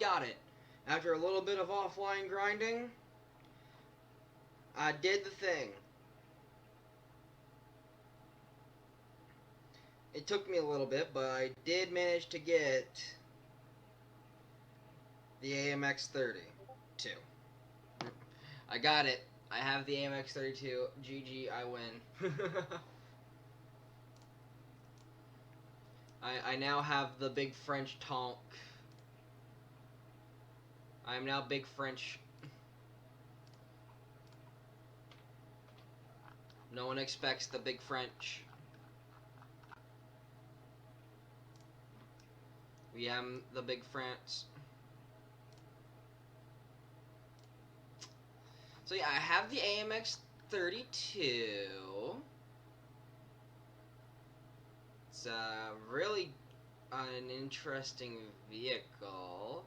got it. After a little bit of offline grinding, I did the thing. It took me a little bit, but I did manage to get the AMX-32. I got it. I have the AMX-32. GG, I win. I now have the big French tank. I am now big French. No one expects the big French. We am the big France. So yeah, I have the AMX-32. It's really an interesting vehicle.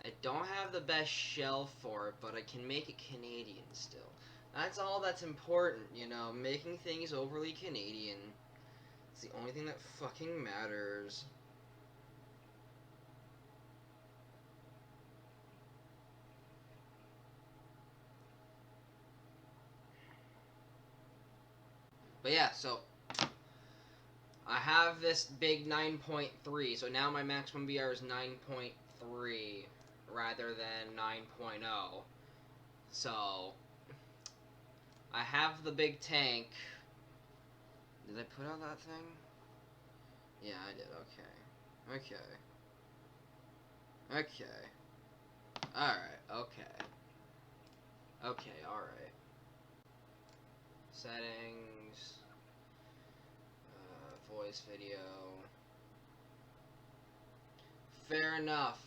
I don't have the best shell for it, but I can make it Canadian still. That's all that's important, you know, making things overly Canadian. It's the only thing that fucking matters. But yeah, so I have this big 9.3, so now my maximum VR is 9.3 rather than 9.0. So I have the big tank. Did I put out that thing? Yeah, I did. Okay. Alright, okay. Alright. Settings. Voice video. Fair enough.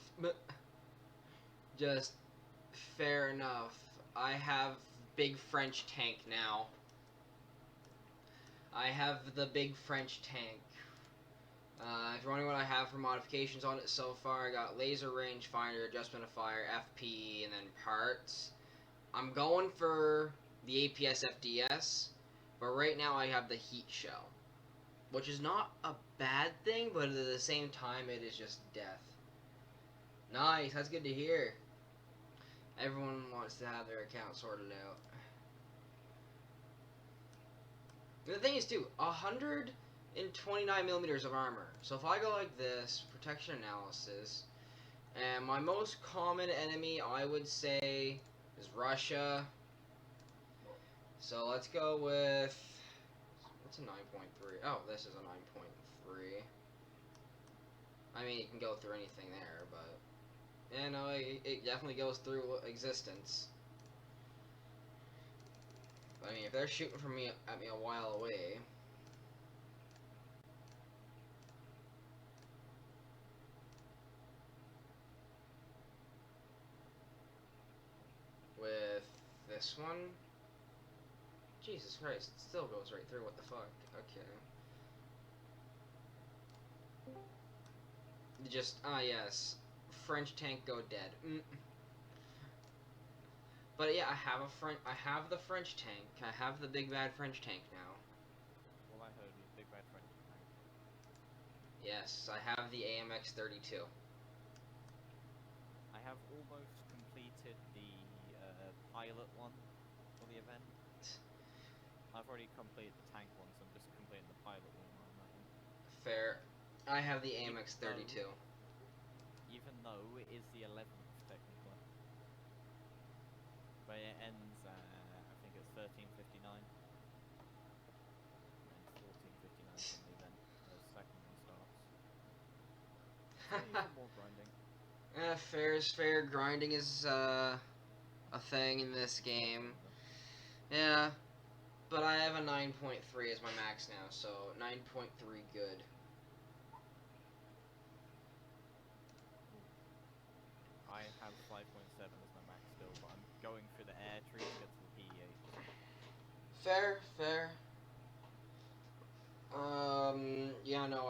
Just fair enough. I have big French tank now. I have the big French tank. If you're wondering what I have for modifications on it so far, I got laser rangefinder, adjustment of fire, FP, and then parts. I'm going for the APS FDS, but right now I have the heat shell, which is not a bad thing, but at the same time it is just death. Nice, that's good to hear. Everyone wants to have their account sorted out. And the thing is too, 129 millimeters of armor. So if I go like this, protection analysis, and my most common enemy I would say is Russia. So let's go with, what's a 9.3? Oh, this is a 9.3. I mean, it can go through anything there, but yeah, no, it definitely goes through existence. I mean, if they're shooting from me at me a while away. With this one, Jesus Christ, it still goes right through. What the fuck? Okay. Just yes, French tank go dead. But yeah, I have the French tank. I have the big bad French tank now. Well, I heard you, big bad French tank. Yes, I have the AMX-32. I have almost completed the pilot one for the event. I've already completed the tank one, so I'm just completing the pilot one on that one. Fair. I have the AMX-32. Even though it is the 11th, technically. But it ends, I think it's 13:59. And 14:59 from the event. The second one starts. So some more grinding. Fair is fair. Grinding is a thing in this game. Yeah, but I have a 9.3 as my max now, so 9.3 good. I have 5.7 as my max still, but I'm going through the air tree to get to the PE8. Fair. Yeah, no,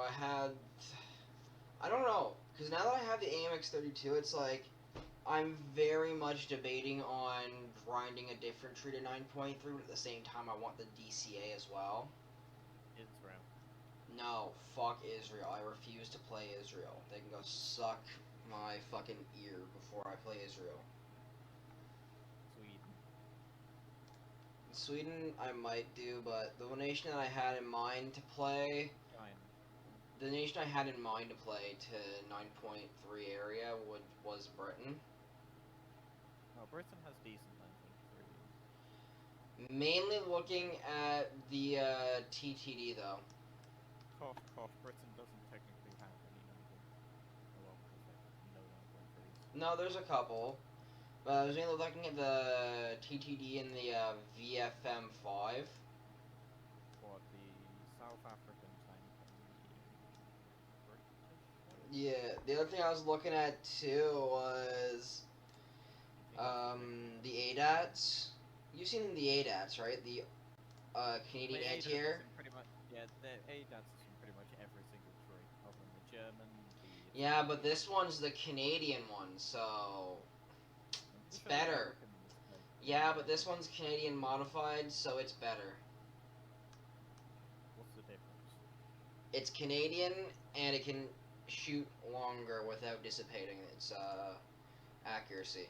I don't know, because now that I have the AMX-32, it's like, I'm very much debating on grinding a different tree to 9.3, but at the same time I want the DCA as well. Israel. No, fuck Israel. I refuse to play Israel. They can go suck my fucking ear before I play Israel. Sweden, I might do, but the nation that I had in mind to play, the nation I had in mind to play to 9.3 area was Britain. Oh, Britain has decent 9.3. Mainly looking at the TTD though. Cough, cough. Britain doesn't technically have any 9.3. Well, no 9.3s. No, there's a couple. But I was mainly looking at the TTD and the VFM5. What, the South African tank and the British one? Yeah, the other thing I was looking at too was the ADATs. You've seen the ADATs, right? The Canadian anti-air. Yeah, the ADATs is in pretty much every single tree, other than the German, the Yeah, but this one's the Canadian one, so it's better. Yeah, but this one's Canadian modified, so it's better. What's the difference? It's Canadian, and it can shoot longer without dissipating its accuracy.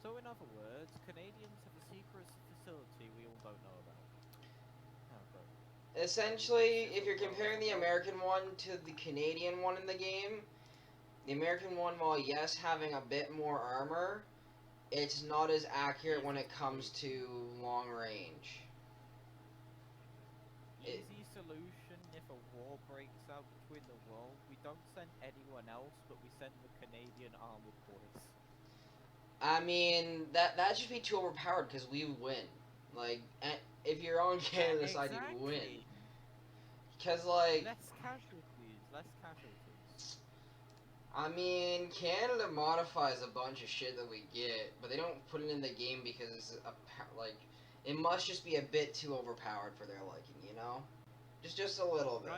So in other words, Canadians have a secret facility we all don't know about. Essentially, if you're comparing the American one to the Canadian one in the game, the American one, while yes, having a bit more armor, it's not as accurate when it comes to long range. Easy solution if a war breaks out between the world. We don't send anyone else, but we send the Canadian armored force. I mean, that should be too overpowered because we win. Like, if you're on Canada's side, you win. Because, like... Less casualties. I mean, Canada modifies a bunch of shit that we get, but they don't put it in the game because, like, it must just be a bit too overpowered for their liking, you know? Just a little bit.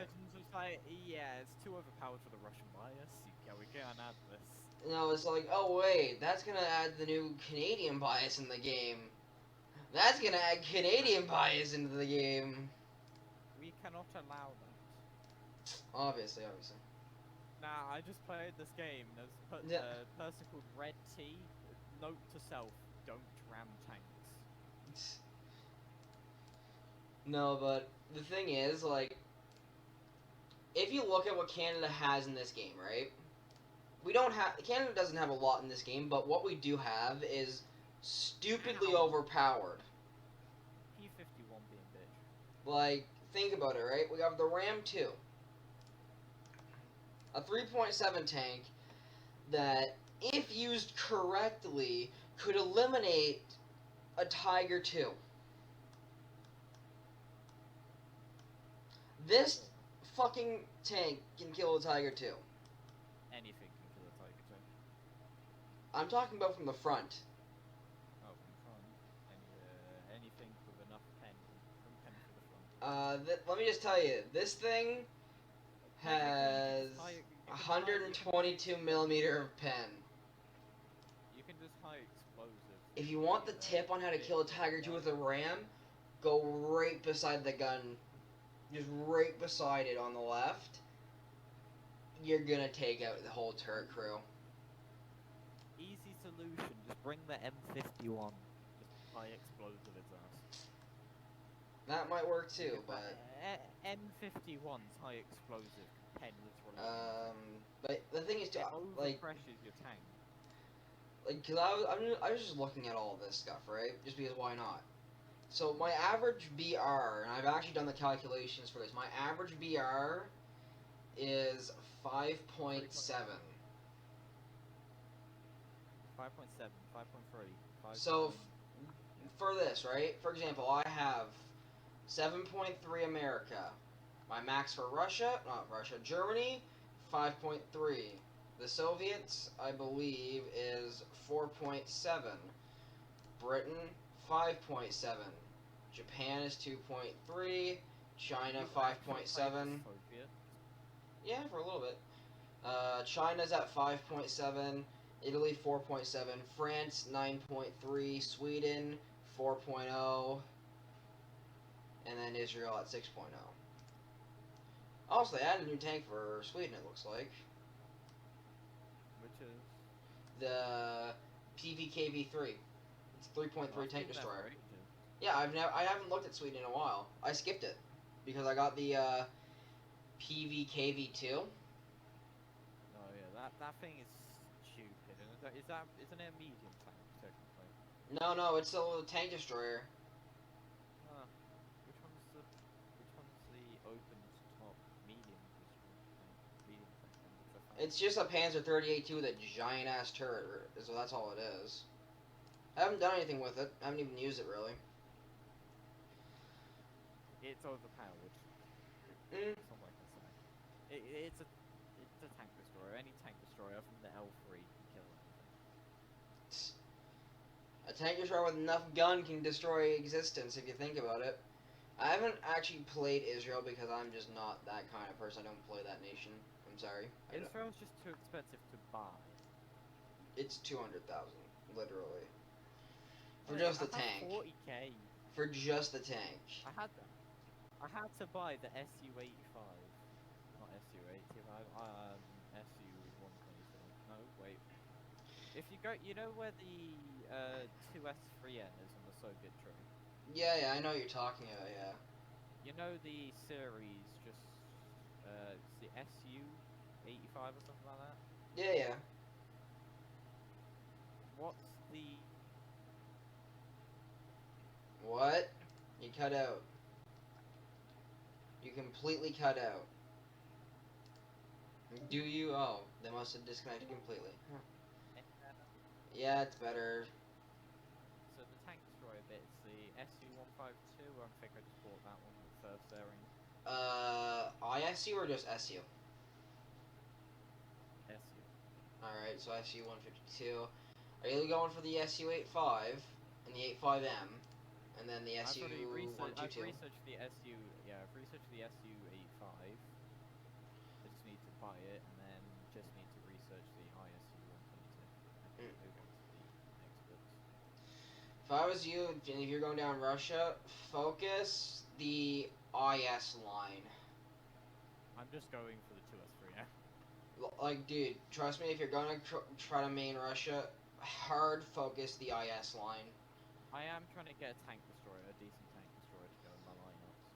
Yeah, it's too overpowered for the Russian bias. Yeah, we can't add this. No, it's like, oh wait, that's gonna add the new Canadian bias in the game. That's gonna add Canadian bias into the game. We cannot allow that. Obviously. Nah, I just played this game. There's a person called Red T. Note to self, don't ram tanks. No, but the thing is, like, if you look at what Canada has in this game, right? Canada doesn't have a lot in this game, but what we do have is stupidly overpowered. P-51 being bitch. Like, think about it, right? We have the Ram 2. A 3.7 tank that, if used correctly, could eliminate a Tiger 2. This fucking tank can kill a Tiger 2. Anything can kill a Tiger 2. I'm talking about from the front. Oh, from front. Anything with enough pen for the front. Let me just tell you, this thing has 122 millimeter pen. You can just hide explosives. If you want the tip on how to kill a Tiger 2 with a Ram, go right beside the gun. Just right beside it on the left. You're gonna take out the whole turret crew. Easy solution, just bring the M51. Just high explosive its ass. That might work too, but... M51's high explosive pen literally. But the thing is, it overpressures your tank. Like, cause I was just looking at all this stuff, right? Just because why not? So my average BR, and I've actually done the calculations for this. My average BR is 5.7. 5.7, 5.3. So for this, right? For example, I have 7.3 America. My max for Germany, 5.3. The Soviets, I believe, is 4.7. Britain, 5.7. Japan is 2.3. China, 5.7. Yeah, for a little bit. China's at 5.7. Italy, 4.7. France, 9.3. Sweden, 4.0. And then Israel at 6.0. Also, they added a new tank for Sweden, it looks like. is? The PVKV3. It's 3.3 tank destroyer. Ages. Yeah, I haven't looked at Sweden in a while. I skipped it because I got the PVKV2. Oh yeah, that thing is stupid. Isn't it a medium tank technically? No, it's still a tank destroyer. Which one's the open top medium tank? It's just a Panzer 38-2 with a giant ass turret. So that's all it is. I haven't done anything with it. I haven't even used it really. It's overpowered. Mm. That's all I can say. It's a tank destroyer. Any tank destroyer from the L3 can kill anything. A tank destroyer with enough gun can destroy existence if you think about it. I haven't actually played Israel because I'm just not that kind of person. I don't play that nation. I'm sorry. Israel's just too expensive to buy. It's 200,000, literally. For just the tank. 40k. For just the tank. I had to buy the SU-85. Not SU-85. SU-127. No, wait. If you go, you know where the 2S3N is on the Soviet tree? Yeah, I know what you're talking about, yeah. You know the series, just, it's the SU-85 or something like that? Yeah. What's the... What? You cut out. You completely cut out. Do you? Oh, they must have disconnected completely. Huh. Yeah, it's better. So the tank destroyer bit is the SU-152. I think I just bought that one at first airing. ISU or just SU? SU. Alright, so SU-152. Are you going for the SU-85 and the 85M, and then the SU-122? I've researched the SU, yeah, I've researched the SU-85. I just need to buy it, and then just need to research the ISU-122. I can move on to the next books. If I was you, and if you're going down Russia, focus the IS line. I'm just going for the 2S3 now. Like, dude, trust me, if you're gonna try to main Russia, hard focus the IS line. I am trying to get a tank destroyer, a decent tank destroyer to go in my lineup. So.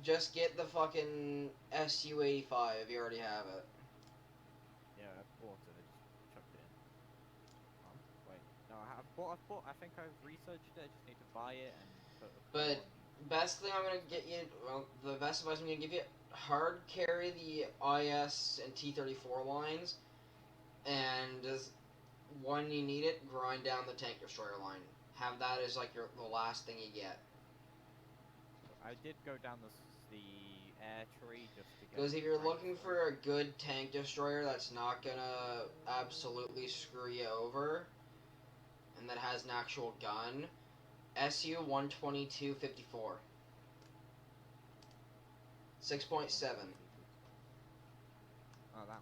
Just get the fucking SU-85 if you already have it. Yeah, I bought it. I just chucked it in. Oh, wait. No, I've bought. I think I've researched it. I just need to buy it and put. But best thing I'm gonna get you. Well, the best advice I'm gonna give you: hard carry the IS and T-34 lines, and just when you need it, grind down the tank destroyer line. Have that as like the last thing you get. I did go down the air tree just to get. Because if you're looking for a good tank destroyer that's not gonna absolutely screw you over, and that has an actual gun, SU-122-54. 6.7. Oh, that one.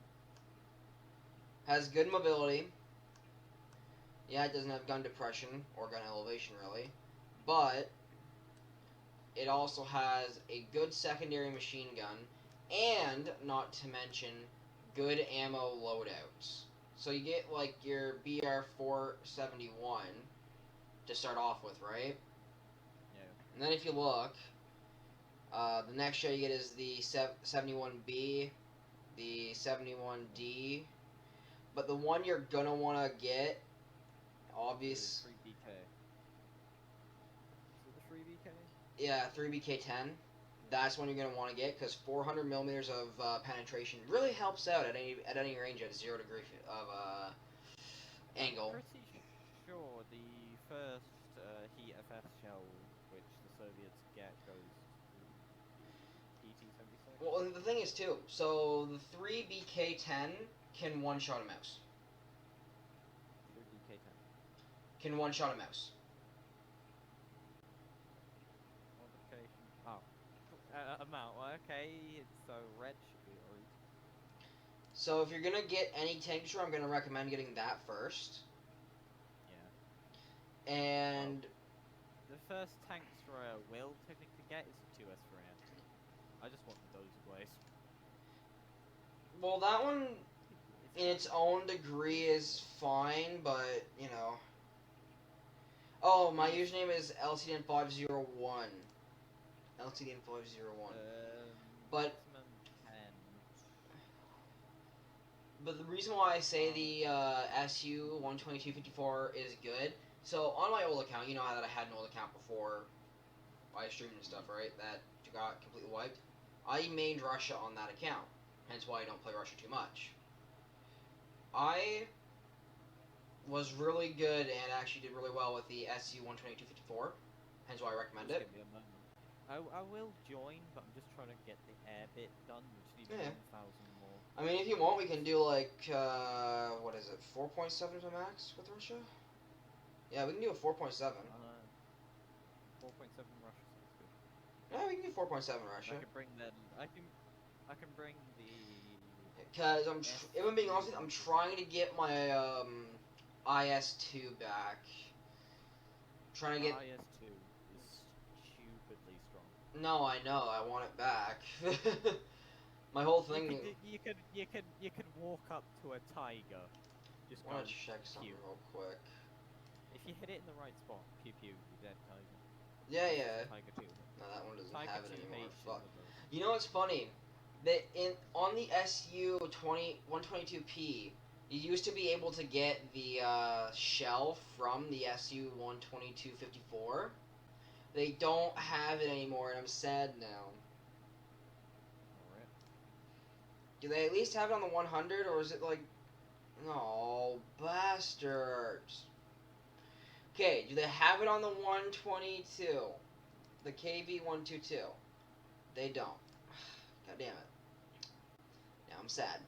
Has good mobility. Yeah, it doesn't have gun depression or gun elevation really, but it also has a good secondary machine gun, and not to mention good ammo loadouts. So you get like your BR-471 to start off with, right? Yeah. And then if you look, the next shot you get is the 71B, the 71D, but the one you're gonna want to get, obvious. 3BK. Is it the 3BK? Yeah, 3BK10. That's one you're gonna want to get because 400 millimeters of penetration really helps out at any range at 0 degree of angle. I'm pretty sure the first heat FS shell which the Soviets get goes to PT-76. Well, and the thing is too. So the 3BK10 can one-shot a mouse. 3BK10 can one-shot a mouse. Modification. Oh. Amount. Well, okay, so red should be alright. So if you're gonna get any tank destroyer, I'm gonna recommend getting that first. Yeah. And the first tank destroyer I will technically get is the 2S3N. I just want those ablaze. Well, that one, in its own degree is fine, but you know. Oh, my username is LCDN501. LCDN501. But maximum 10. But the reason why I say the SU 12254 is good. So on my old account, you know how that I had an old account before I streamed and stuff, right? That got completely wiped. I mained Russia on that account, hence why I don't play Russia too much. I was really good and actually did really well with the SU 12254, hence why I recommend Just it. give me a moment. I will join, but I'm just trying to get the air bit done, which needs Yeah. 1,000 more. I mean, if you want, we can do like what is it, 4.7 to max with Russia? Yeah, we can do a 4.7. 4.7 Russia sounds good. Yeah, we can do 4.7 Russia. I can bring them. I can bring the. Because if I'm being honest with you, I'm trying to get my IS2 back. Trying to get. IS2 is stupidly strong. No, I know. I want it back. My whole thing. You could walk up to a tiger. Just I want go to check something pew. real quick. If you hit it in the right spot, pew pew, you're dead tiger. Yeah, yeah. Tiger 2. No, that one doesn't Tiger have it 2 anymore. H Fuck. is the You know what's funny? That on the SU 122P, you used to be able to get the shell from the SU 12254. They don't have it anymore, and I'm sad now. Alright. Do they at least have it on the 100, or is it like... No, bastards. Okay, do they have it on the 122? The KV122? They don't. God damn it. Now I'm sad.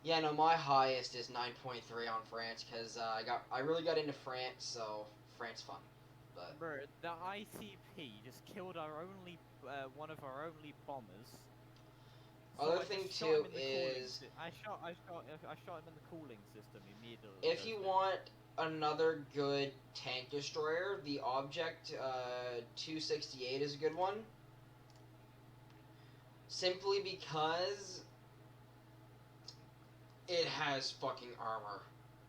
Yeah, no, my highest is 9.3 on France, because I really got into France, so France fun. But Bro, the ICP just killed our only one of our only bombers. Other I thing just shot too him in the cooling is I shot him in the cooling system immediately. if you want another good tank destroyer, the Object 268 is a good one. Simply because it has fucking armor.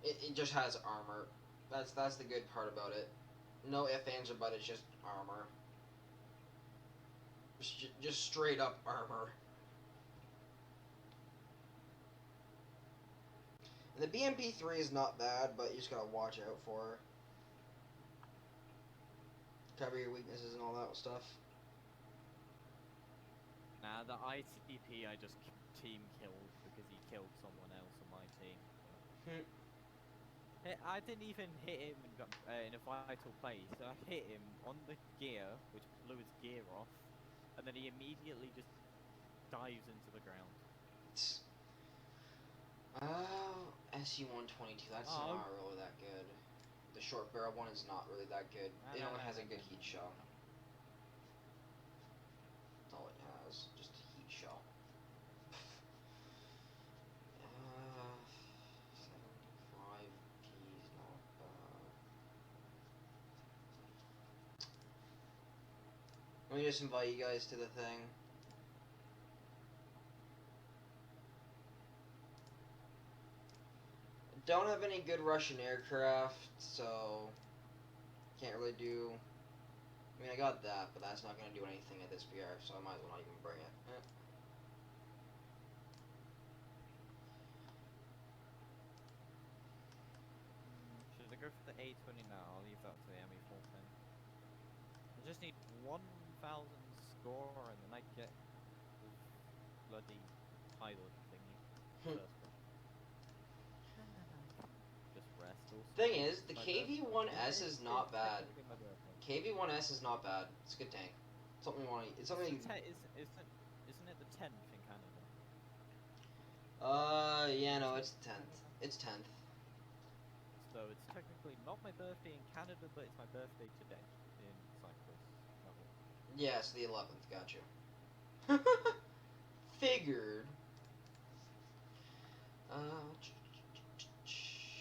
It just has armor. That's the good part about it. No ifs, ands, or buts, it's just armor. Just straight up armor. And the BMP3 is not bad, but you just gotta watch out for her. Cover your weaknesses and all that stuff. Nah, the ICP I just team killed because he killed someone else on my team. I didn't even hit him in a vital place. I hit him on the gear, which blew his gear off, and then he immediately just dives into the ground. Oh, SU-122, that's not really that good. The short barrel one is not really that good. It only has a good heat shell. That's all it has, just a heat shell. 75P is not bad. Let me just invite you guys to the thing. Don't have any good Russian aircraft, so can't really do. I mean, I got that, but that's not gonna do anything at this BR, so I might as well not even bring it. Should I go for the A20 now? I'll leave that to the ME410. I just need 1,000 score, and then I get the bloody pilot thingy. Just rest. Also. Thing is, the KV-1S is not bad. KV-1S is not bad. It's a good tank. It's something you want to. It's something. Isn't it the 10th in Canada? Yeah, no, it's 10th. It's 10th. So it's technically not my birthday in Canada, but it's my birthday today in Cyprus. Yes, the 11th. Got you. Figured.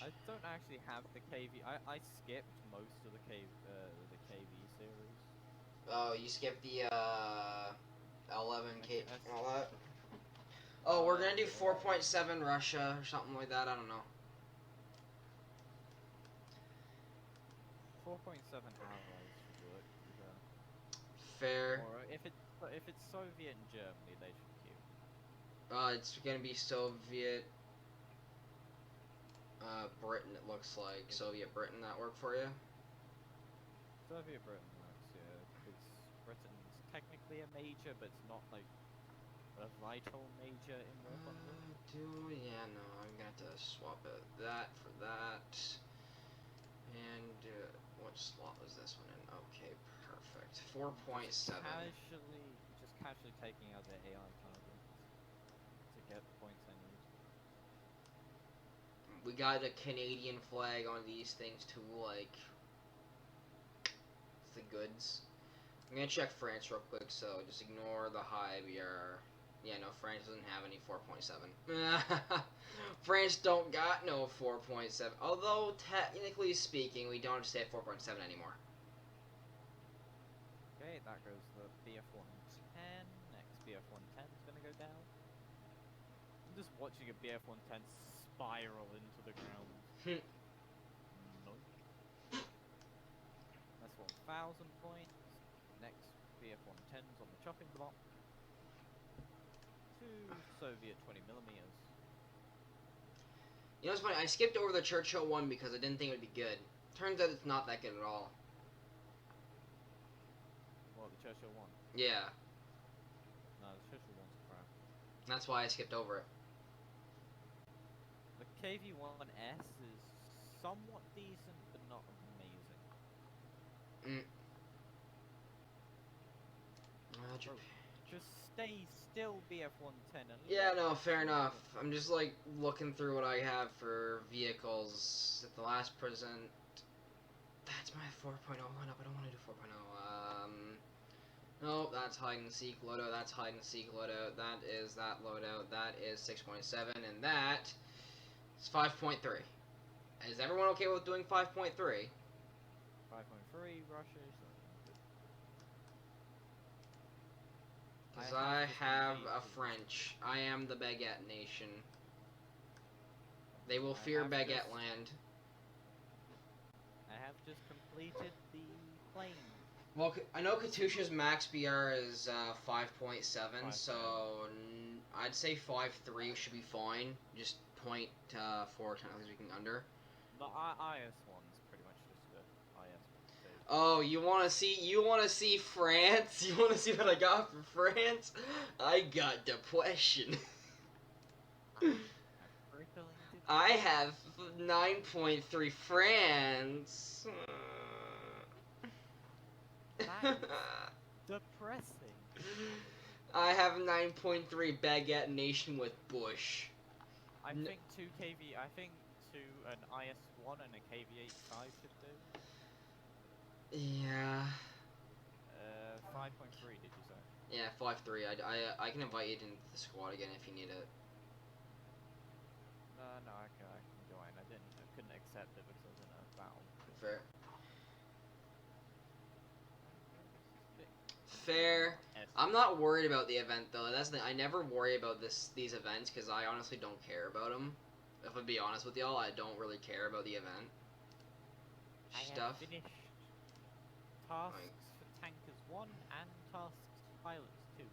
I don't actually have the KV. I skipped most of the KV series. Oh, you skipped the 11K and all that. Oh, we're gonna do Well, 4.7 Russia or something like that. I don't know. 4.7 allies should work. To be fair. Fair. Or if it's Soviet and Germany, they should queue. It's gonna be Soviet. Britain. It looks like Soviet Britain. That work for you? Soviet Britain works, yeah, because Britain's technically a major, but it's not like a vital major in War Thunder. Yeah, no, I'm gonna have to swap out that for that. And what slot was this one in? Okay, perfect. 4.7. Just casually taking out their AI targets to get the points I need. We got a Canadian flag on these things too, like it's the goods. I'm gonna check France real quick, so just ignore the high BR. Yeah, no, France doesn't have any 4.7. France don't got no 4.7. Although, technically speaking, we don't have to stay at 4.7 anymore. Okay, that goes the BF-110. Next BF-110 is gonna go down. I'm just watching a BF-110 spiral into the ground. No. That's 1,000 points. Next BF-110's on the chopping block. 2 Soviet 20mm. You know what's funny? I skipped over the Churchill one because I didn't think it would be good. Turns out it's not that good at all. Well, the Churchill one. Yeah. No, the Churchill one's crap. That's why I skipped over it. The KV-1S is somewhat decent, but not amazing. Just stay still, BF-110. Yeah, no, fair enough. I'm just like looking through what I have for vehicles at the last present. That's my 4.0 lineup. I don't want to do 4.0. No, that's hide and seek loadout. That's hide and seek loadout. That is that loadout. That is 6.7, and that is 5.3. Is everyone okay with doing 5.3? 5.3 Russia. Because I have a French. I am the baguette nation. They will fear baguette land. I have just completed the plane. Well, I know Katusha's max BR is 5.7, so I'd say 5.3 should be fine. Just 0.4 technically speaking under. The IS one's pretty much just the IS one. Oh, you wanna see France? You wanna see what I got for France? I got depression. I have 9.3 France. That is depressing. I have 9.3 baguette nation with Bush. I think 2 KV. I think 2 an IS-1 and a KV-85 should do. Yeah. 5.3 did you say? Yeah, 5.3. I can invite you into the squad again if you need it. No, I can join. I couldn't accept it because I was in a battle. Fair. Fair. I'm not worried about the event though. That's the thing. I never worry about these events because I honestly don't care about them. If I be honest with y'all, I don't really care about the event stuff. I have finished tasks for tankers 1 and tasks for pilots 2.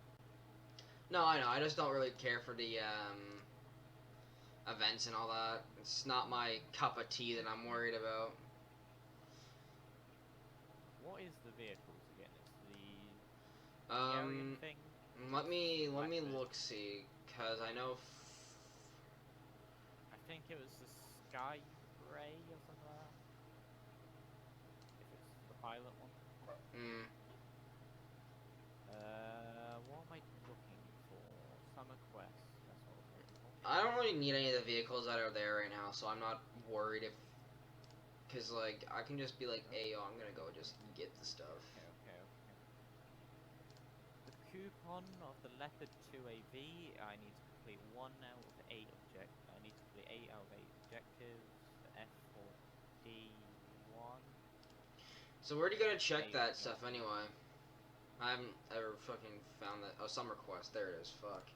No, I know. I just don't really care for the events and all that. It's not my cup of tea that I'm worried about. What is the vehicles again? It's the Hungarian thing. Let me look see, cause I know. I think it was the Sky Ray or something like that. If it's the pilot one. What am I looking for? Summer Quest. That's what I'm looking for. I don't really need any of the vehicles that are there right now, so I'm not worried if. Cause like I can just be like, hey, yo, I'm gonna go just get the stuff. Okay. The coupon of the Leopard 2AV, I need to complete 1 out of 8 objectives. I need to complete 8 out of 8 objectives. The F4P1. So where do you gotta check that stuff anyway? I haven't ever fucking found that. Oh, Summer Quest. There it is. Fuck.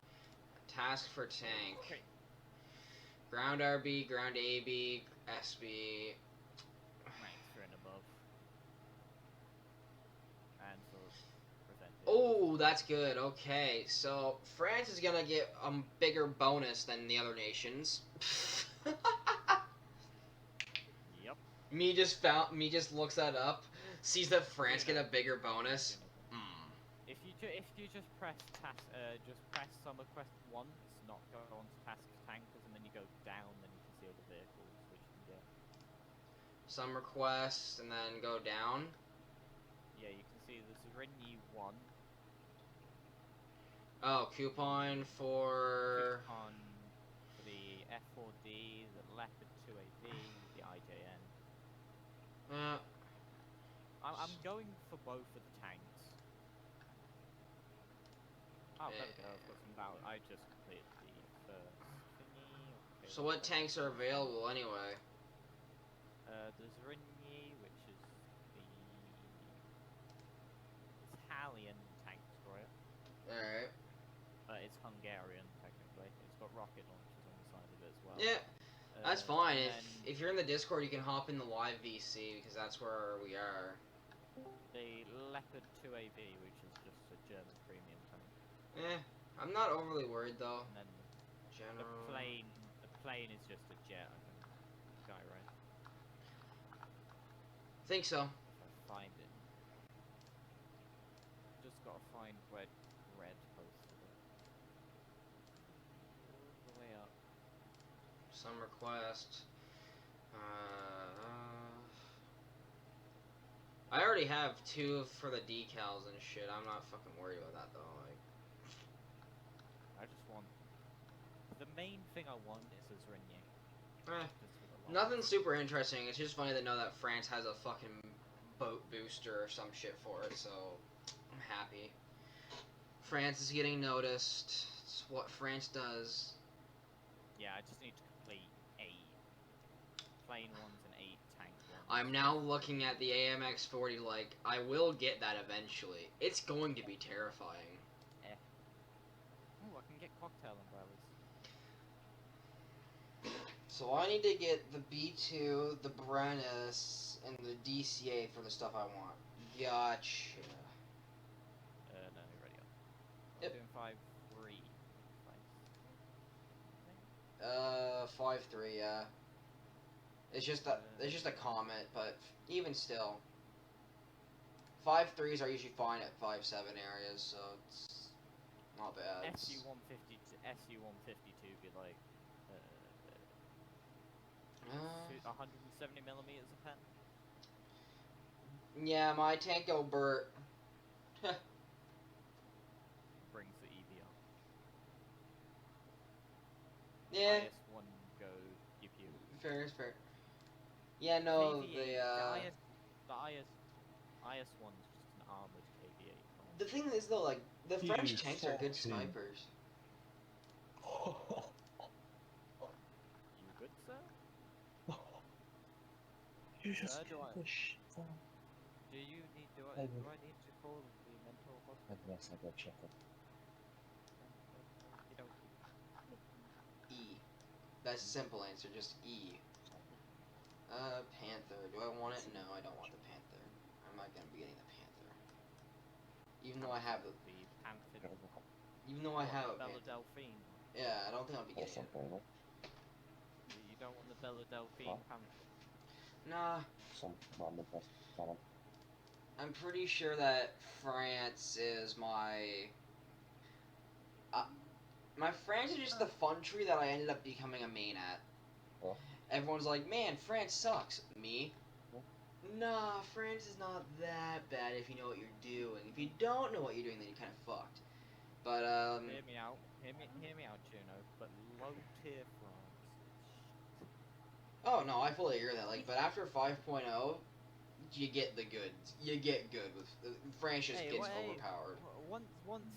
Task for tank. Okay. Ground RB, ground AB, SB. Ranks 3 and above. And for presented. Oh, that's good. Okay, so France is gonna get a bigger bonus than the other nations. Yep. Me just looks that up, sees that France get a bigger bonus. If you just press summer quest once, not go on to task tankers, and then you go down, then you can see all the vehicles which you can get. Some requests and then go down. Yeah, you can see the Serenity 1. Oh, coupon for Coupon for the F4D, the Leopard 2AB, the IJN. I'm going for both of the tanks. Oh, there we go. I've got some value. I just completed the first thingy. Okay, so what tanks are available anyway? The Zrinyi, which is the Italian tank destroyer. Alright. It's Hungarian, technically. It's got rocket launchers on the side of it as well. Yeah, that's fine. And If you're in the Discord, you can hop in the live VC, because that's where we are. the Leopard 2AB, which is just a German premium tank. I'm not overly worried, though. And then General. the plane is just a jet, I think. Skyride. Think so. If I find it. Just gotta find where red posted it. All the way up. Some request. I already have 2 for the decals and shit. I'm not fucking worried about that, though. Like, I just want... The main thing I want is a Zrinyi. Nothing super interesting. It's just funny to know that France has a fucking boat booster or some shit for it, so I'm happy. France is getting noticed. It's what France does. Yeah, I just need to complete 8 plane ones and 8 tank ones. I'm now looking at the AMX-40 like, I will get that eventually. It's going to be terrifying. Oh, I can get cocktail umbrellas. So I need to get the B2, the Brennus, and the DCA for the stuff I want. Gotcha. No, you're ready up. Yep. I'm doing 5-3. 5-3, yeah. It's just a comment, but even still. 5-3s are usually fine at 5-7 areas, so it's not bad. SU-152 be like 170 millimeters a pen. Yeah, my Tanko Burt. Brings the EV up. Yeah. IS-1 go pew pew. Fair is fair. Yeah, no, the IS-1 is just an armored KV-8. The thing is though, like, the French tanks are good snipers. You good, sir? You just do I need to call the mental hospital? Yes, I go check it. E. That's a simple answer, just E. Panther. Do I want it? No, I don't want the Panther. I'm not gonna be getting the Panther. Even though I have the Panther. Even though I have a Bella Panther. Delphine. Yeah, I don't think I'll be getting it. You don't want the Bella Delphine Panther? Nah. I'm pretty sure that France is my... my France is just the fun tree that I ended up becoming a main at. Oh. Everyone's like, man, France sucks. Me? Nah, France is not that bad if you know what you're doing. If you don't know what you're doing, then you're kind of fucked. But, Hear me out, Juno, but low tier France. Oh, no, I fully agree with that. Like, but after 5.0, you get the goods. You get good with... France just gets overpowered. Once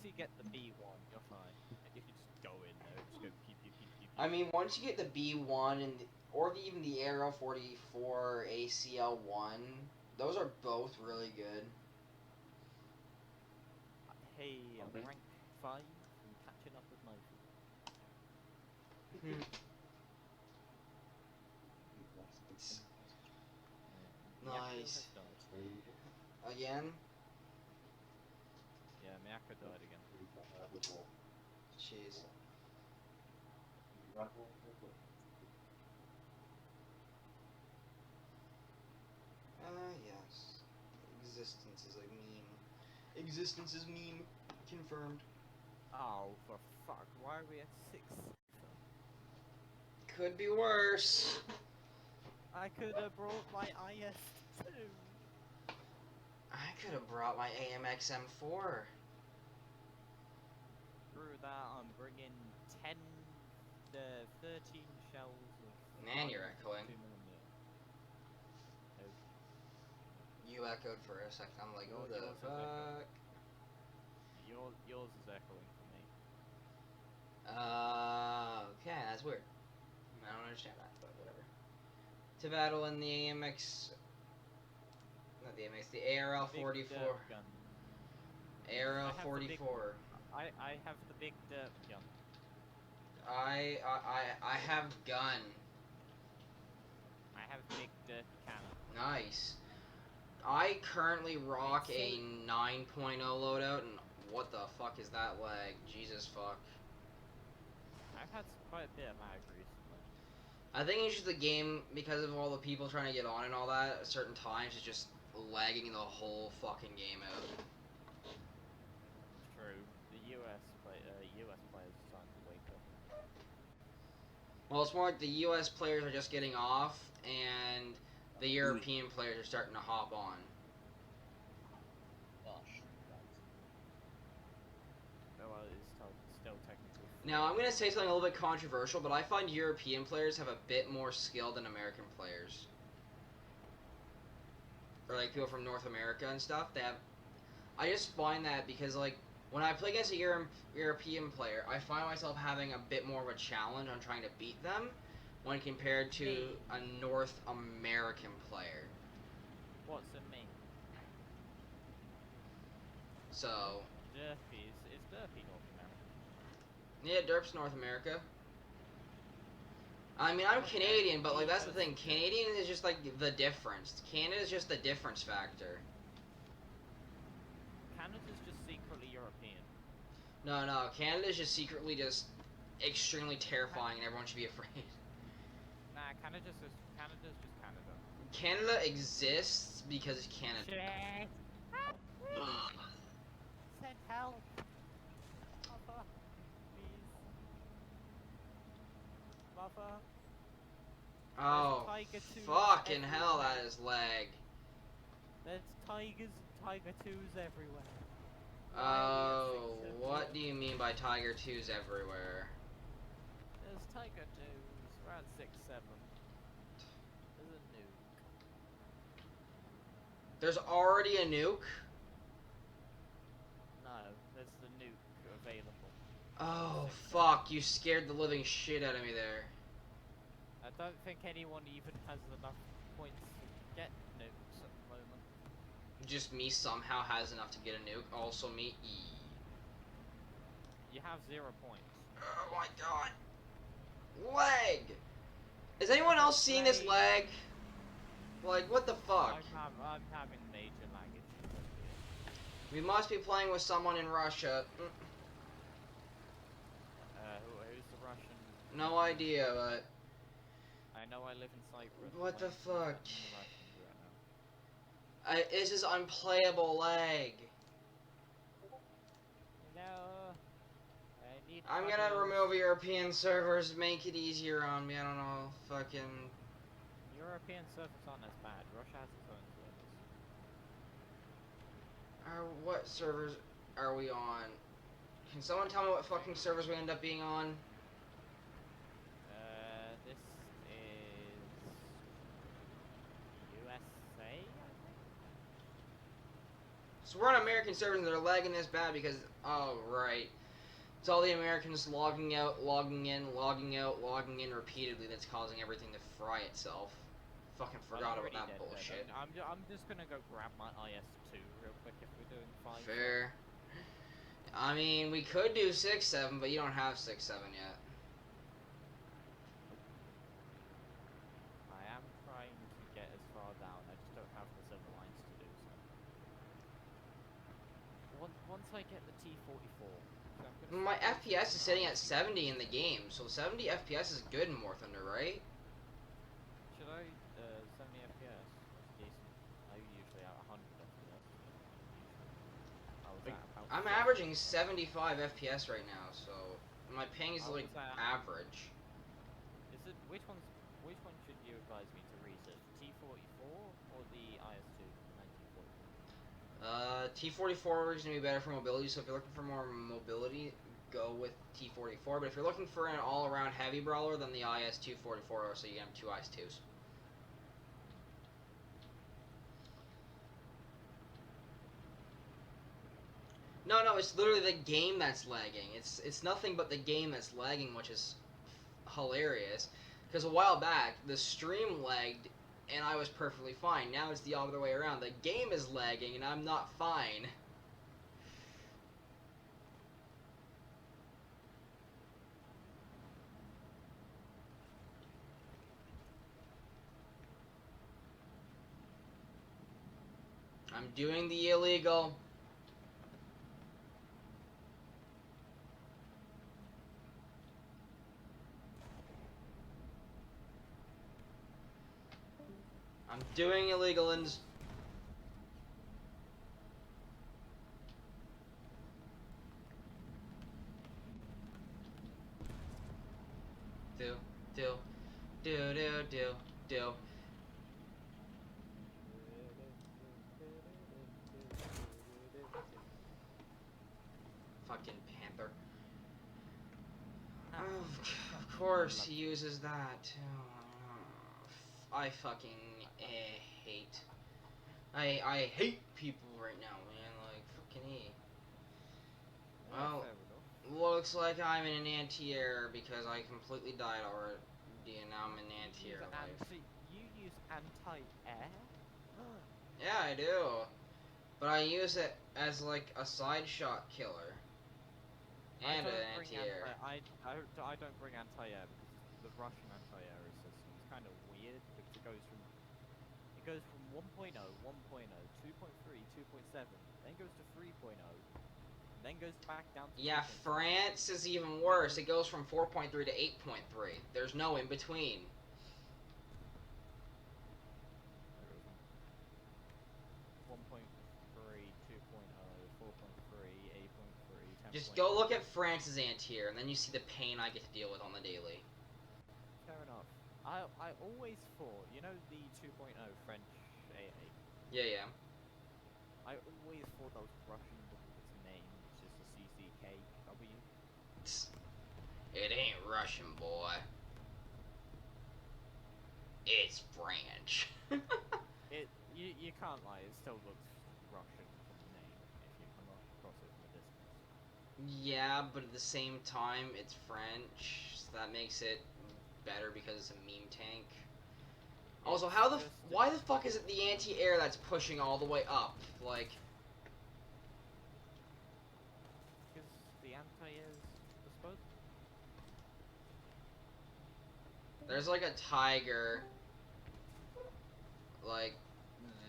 you get the B1, you're fine. You can just go in there, just go pew pew pew pew. I mean, once you get the B1 and even the Aero 44 ACL1, those are both really good. Hey, I'm rank 5 and catching up with my Nice. Miyako has died. Again? Yeah, Miyako died again. Jeez. Yes. Existence is a meme. Existence is meme. Confirmed. Oh, for fuck, why are we at 6? Could be worse. I could have brought my IS-2. I could have brought my AMX M4. Through that, I'm bringing 10 to 13 shells of... Man, you're echoing. 2mm. You echoed for a second. I'm like, who the Yours is fuck? Yours is echoing for me. Okay, that's weird. I don't understand that, but whatever. To battle in the AMX... Not the AMX, the ARL 44. Gun. ARL I have the 44. I have the big dirt gun. I have gun. I have big dirt cannon. Nice. I currently rock a 9.0 loadout, and what the fuck is that lag? Jesus fuck. I've had quite a bit of lag recently. I think it's just the game, because of all the people trying to get on and all that, at certain times, it's just lagging the whole fucking game out. True. The US players are starting to wake up. Well, it's more like the US players are just getting off, and the European players are starting to hop on. Well, it's still technically... Now, I'm going to say something a little bit controversial, but I find European players have a bit more skill than American players. Or, like, people from North America and stuff. I just find that because, like, when I play against a European player, I find myself having a bit more of a challenge on trying to beat them when compared to a North American player. What's it mean? So... Is Derpy North American? Yeah, Derp's North America. I mean, I'm Canadian, but, like, that's the thing. Canadian is just, like, the difference. Canada is just the difference factor. Canada's just secretly European. No, Canada's just secretly just extremely terrifying and everyone should be afraid. Nah, Canada's just Canada. Canada exists because it's Canada. Shit! Send help! Mother, please. Mother. Oh, fucking hell, that is lag. There's tigers and tiger 2s everywhere. Oh, what do you mean by Tiger 2s everywhere? There's tiger 2s, around 6, 7. There's a nuke. There's already a nuke? No, there's the nuke available. Oh, fuck, you scared the living shit out of me there. I don't think anyone even has enough points to get nukes at the moment. Just me somehow has enough to get a nuke, also me, You have 0 points. Oh my god. Lag! Is anyone else seeing this lag? Like, what the fuck? I'm having major lag issues. We must be playing with someone in Russia. Who's the Russian? No idea, but... I know I live in Cyprus. What the fuck? Right now. This is unplayable lag. No. I need I'm gonna remove European servers, make it easier on me, I don't know, fucking... European servers aren't as bad. Russia has its own servers. What servers are we on? Can someone tell me what fucking servers we end up being on? This is USA, I think? So we're on American servers and they're lagging this bad because... Oh, right. It's all the Americans logging out, logging in, logging out, logging in repeatedly that's causing everything to fry itself. Fucking forgot about that bullshit. I'm just gonna go grab my IS-2 real quick if we're doing 5. Fair. I mean, we could do 6-7, but you don't have 6-7 yet. once I get the T44, so I'm gonna My start FPS is sitting at researching 70 in the game, so 70 FPS is good in War Thunder, right? Should I 70 FPS? That's decent. I usually at 100 FPS. I was Like, at about I'm 60 averaging FPS. 75 FPS right now, so my ping is I like was at average. Is it which one should you advise me to research? The T44 or the IS2 1944? T44 is gonna be better for mobility, so if you're looking for more mobility, go with T44. But if you're looking for an all-around heavy brawler, then the IS244, so you can have two IS2s. No, it's literally the game that's lagging. It's nothing but the game that's lagging, which is hilarious. Because a while back, the stream lagged, and I was perfectly fine. Now it's the other way around. The game is lagging, and I'm not fine. I'm doing the illegal. I'm doing illegal and do do do do do do. Fucking Panther. Of course he uses that. I fucking hate. I hate people right now, man. Like fucking E. Well, Fair enough. looks like I'm in an anti-air because I completely died already, and now I'm in anti-air life. You use anti-air? Yeah, I do. But I use it as like a side shot killer. And an anti-air. I don't bring anti-air because the Russian anti-air system is kind of weird because it goes from 1.0, 1.0, 2.3, 2.7, then goes to 3.0, then goes back down to Yeah, 2.7. France is even worse. It goes from 4.3 to 8.3. There's no in between. 1.3, 2.0, 4.3, 8.3, 10.0. Just go look at France's anti-air, and then you see the pain I get to deal with on the daily. Fair enough. I always thought, you know the 2.0 French AA? Yeah. I always thought that was Russian because its name is just a CCKW. It ain't Russian, boy. It's French. You can't lie, it still looks Russian from the name if you come across it from a distance. Yeah, but at the same time, it's French, so that makes it better because it's a meme tank. Also, why the fuck is it the anti-air that's pushing all the way up? Like, because the anti-air is disposable. there's like a tiger, like,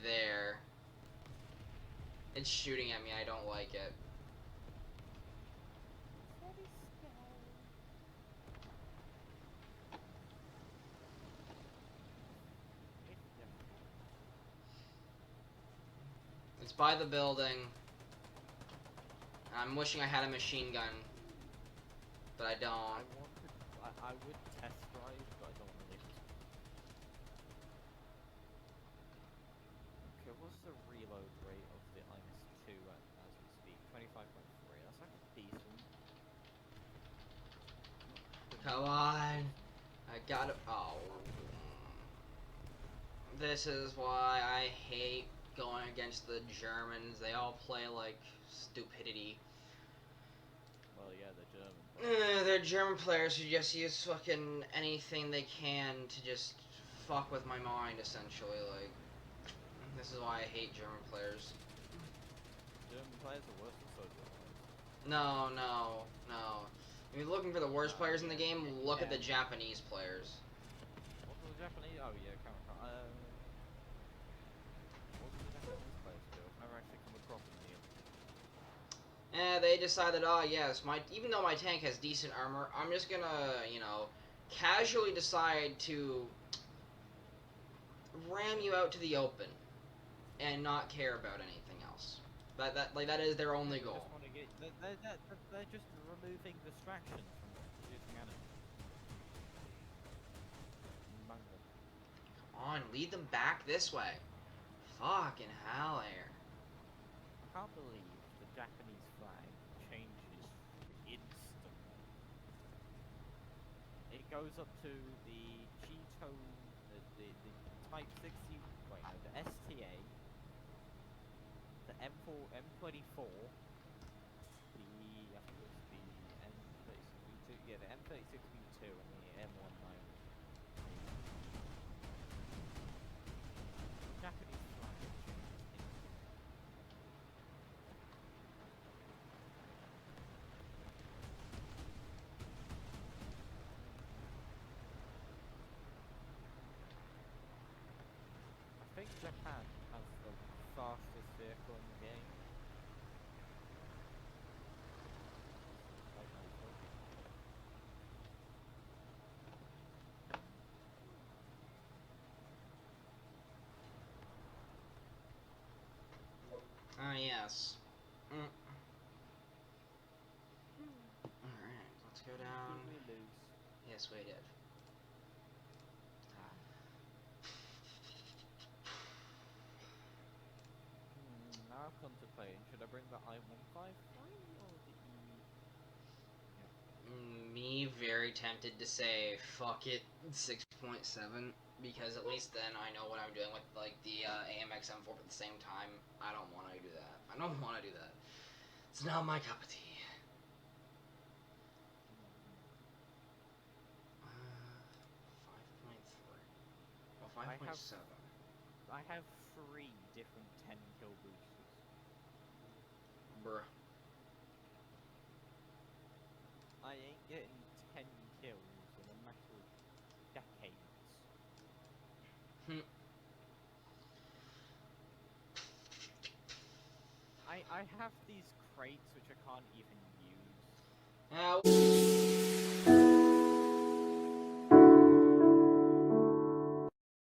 there. It's shooting at me, I don't like it. Very scary. It's by the building. I'm wishing I had a machine gun, but I don't. I would test drive, but I don't want to risk. Okay, what's the reload rate of the IS-2 as we speak? 25.3. That's like decent. Come on. I gotta. Oh. This is why I hate going against the Germans. They all play like stupidity. Well, yeah, they're German. They're German players who just use fucking anything they can to just fuck with my mind, essentially. Like, this is why I hate German players. German players are worse than social players. No. If you're looking for the worst players in the game, look at the Yeah. Japanese players. What was the Japanese? Oh yeah, come. What was the Japanese players do? I've never actually come across them in the game. They decided, oh yes, even though my tank has decent armor, I'm just gonna, casually decide to ram you out to the open and not care about anything else. That is their only They goal. just want to get. They're just removing distractions from producing enemies. Mangle. Come on, lead them back this way. Fucking hell, Air. I can't believe the Japanese flag changes instantly. It goes up to the Cheeto, the Type 60. Wait, no, the STA, the M4, M24, the I think it was the M36V2. Yeah, the M36V2 and the M19. Japanese flag changes instantly. I think Japan has the fastest vehicle in the game. Quite nicely. Ah, yes. Alright, let's go down. Did we lose? Yes, we did. Now I'm contemplating, should I bring the I-155 or the Me very tempted to say fuck it 6.7 because at least then I know what I'm doing with like the AMX M4, but at the same time I don't want to do that. I don't want to do that. It's not my cup of tea. 5.3. Well, 5.7. I have 3 different 10 kill boosters. Bruh. I ain't getting 10 kills in a matter of decades. I have these crates which I can't even use.